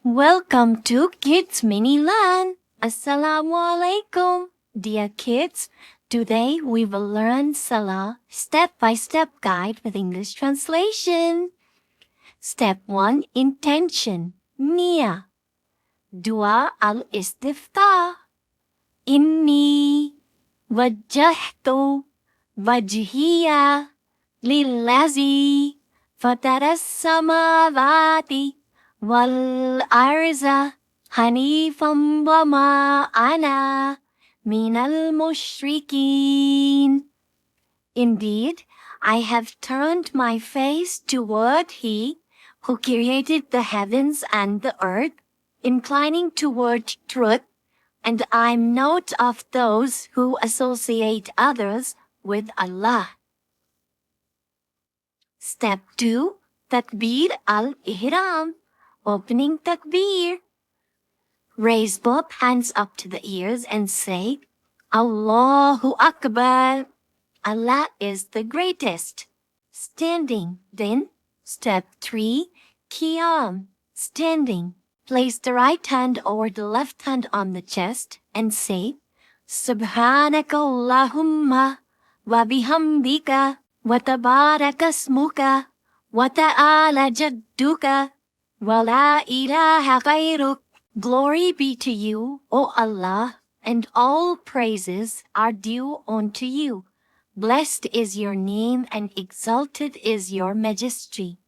Welcome to Kids Mini Learn. Assalamu alaikum, dear kids. Today we will learn Salah step-by-step guide with English translation. Step 1. Intention. Nia. Dua al-istiftah. Inni wajjahtu wajhiya lillazi fatara samawati wal arza hanifam wa ma ana minal mushrikin. Indeed, I have turned my face toward He who created the heavens and the earth, inclining toward truth, and I'm not of those who associate others with Allah. Step 2. Takbir al-Ihram. Opening takbir. Raise both hands up to the ears and say, Allahu Akbar. Allah is the greatest. Standing. Then, step 3. Qiyam. Standing. Place the right hand over the left hand on the chest and say, Subhanaka Allahumma wa bihamdika wa tabaraka smuka wa ta'ala jadduka wa la ilaha ghayruk. Glory be to you, O Allah, and all praises are due unto you. Blessed is your name and exalted is your majesty.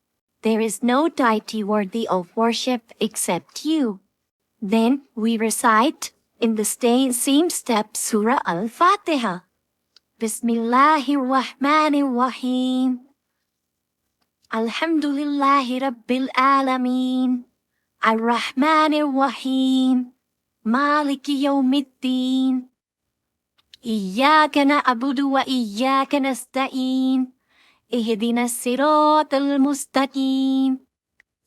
There is no deity worthy of worship except you. Then we recite in the same step Surah Al-Fatiha. Bismillahirrahmanirrahim. Alhamdulillahi Rabbil Alameen. Ar-Rahmanir-Rahim. Maliki Yawmiddin. Iyyaka na'budu wa iyyaka nasta'in. اهدنا الصراط المستقيم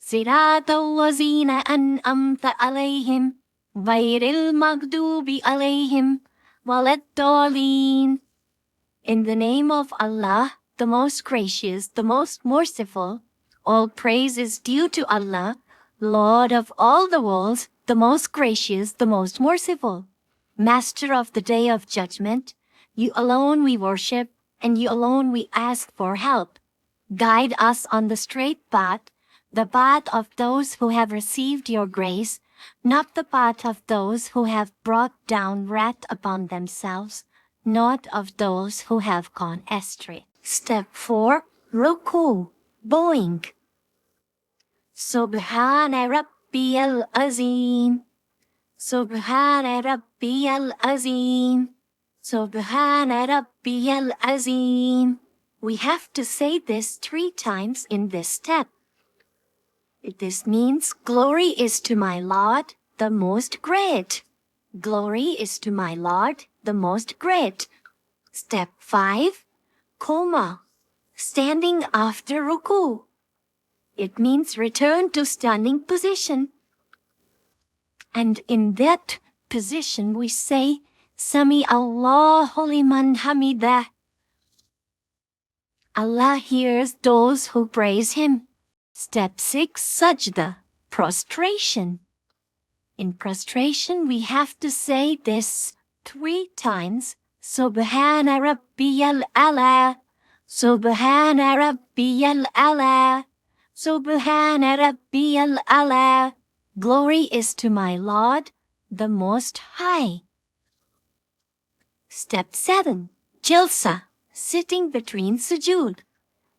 صراط الذين أنعمت عليهم غير المغضوب عليهم ولا الضالين. In the name of Allah, the most gracious, the most merciful, all praise is due to Allah, Lord of all the worlds, the most gracious, the most merciful. Master of the day of judgment, you alone we worship, and you alone we ask for help. Guide us on the straight path, the path of those who have received your grace, not the path of those who have brought down wrath upon themselves, not of those who have gone astray. Step 4. Ruku. Bowing. Subhana Rabbiyal Azim. Subhana Rabbiyal Azim. Subhana Rabbiyal Azim. We have to say this 3 times in this step. This means glory is to my Lord, the most great. Glory is to my Lord, the most great. Step 5. Koma. Standing after ruku. It means return to standing position. And in that position we say, Sami Allahu liman hamidah. Allah hears those who praise Him. Step 6. Sajda. Prostration. In prostration we have to say this 3 times. Subhana Rabbiyal Ala. Subhana Rabbiyal Ala. Subhana Rabbiyal Ala. Glory is to my Lord, the Most High. Step 7. Jilsa. Sitting between sujood.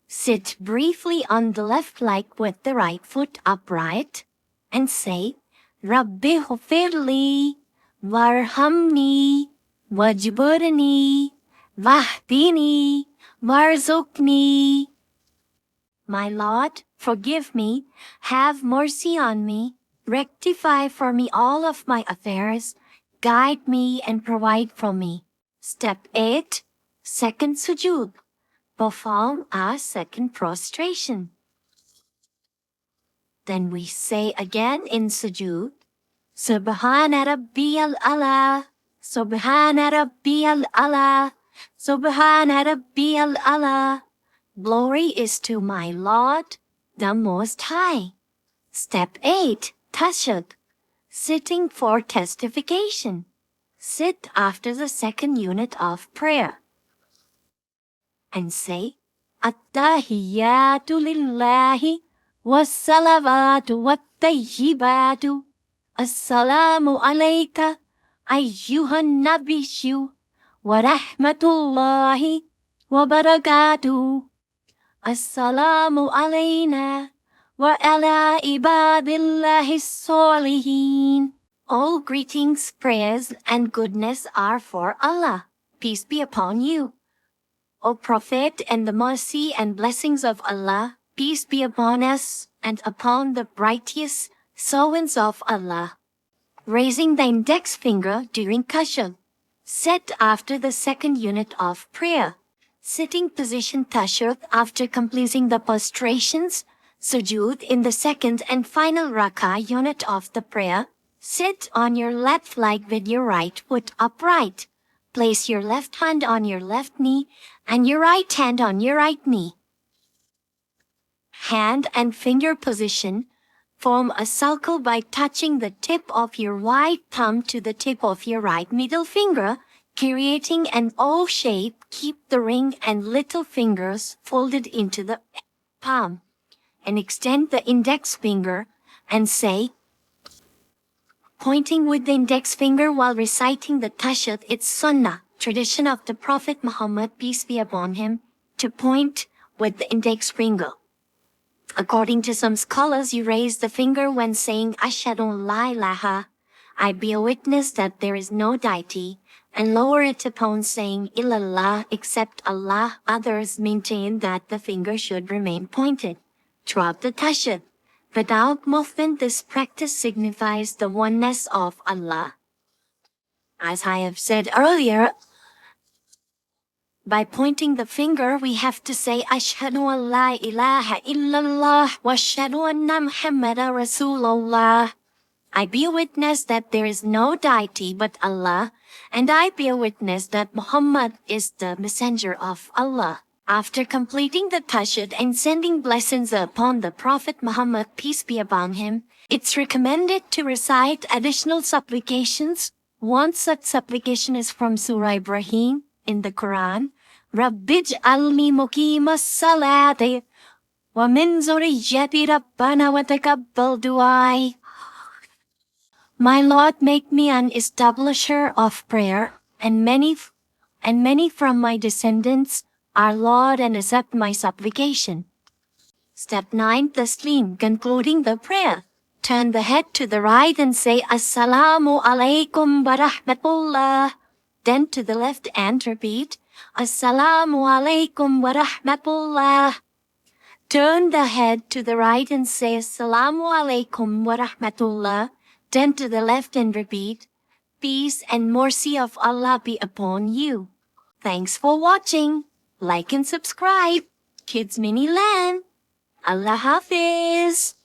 Sit briefly on the left leg with the right foot upright and say, Rabbi ghfirli, warhamni, wajburni, wahdini, warzuqni. My Lord, forgive me, have mercy on me, rectify for me all of my affairs, guide me and provide for me. Step 8. Second sujood. Perform our second prostration. Then we say again in sujood, Subhana Rabbiyal Ala, Subhana Rabbiyal Ala, Subhana Rabbiyal Ala. Glory is to my Lord, the Most High. Step 8. Tashahhud, sitting for testification. Sit after the second unit of prayer and say, At-tahiyyatu lillahi was-salawatu wat-tayyibatu. Assalamu alayka ayyuhan nabiyyu wa rahmatullahi wa barakatuh. Assalamu alayna wa ala ibadillahi salihin. All greetings, prayers, and goodness are for Allah. Peace be upon you, O Prophet, and the mercy and blessings of Allah, peace be upon us and upon the righteous servants of Allah. Raising the index finger during tashahhud. Set after the second unit of prayer. Sitting position tashahhud after completing the prostrations, sujood in the second and final rak'ah unit of the prayer. Sit on your left leg with your right foot upright. Place your left hand on your left knee and your right hand on your right knee. Hand and finger position. Form a circle by touching the tip of your right thumb to the tip of your right middle finger, creating an O shape. Keep the ring and little fingers folded into the palm, and extend the index finger and say, pointing with the index finger while reciting the tashahhud, it's sunnah, tradition of the Prophet Muhammad, peace be upon him, to point with the index finger. According to some scholars, you raise the finger when saying, Ashhadu an la ilaha, I bear witness that there is no deity, and lower it upon saying, illallah, except Allah. Others maintain that the finger should remain pointed throughout the tashahhud. Without movement, this practice signifies the oneness of Allah. As I have said earlier, by pointing the finger, we have to say, Ashhadu an la ilaha illallah wa ashhadu anna Muhammadan Rasulullah. I bear witness that there is no deity but Allah, and I bear witness that Muhammad is the messenger of Allah. After completing the tashahhud and sending blessings upon the Prophet Muhammad, peace be upon him, it's recommended to recite additional supplications. One such supplication is from Surah Ibrahim in the Quran. Rabbij'alni muqimas salati wa min zurriyyati rabbana wa taqabbal du'ai. My Lord, make me an establisher of prayer, and many from my descendants, our Lord, and accept my supplication. Step 9. Taslim, concluding the prayer. Turn the head to the right and say, Assalamu alaikum wa rahmatullah. Then to the left and repeat, Assalamu alaikum wa rahmatullah. Turn the head to the right and say, Assalamu alaikum wa rahmatullah. Then to the left and repeat, peace and mercy of Allah be upon you. Thanks for watching. Like and subscribe. Kids Mini Learn. Allah Hafiz.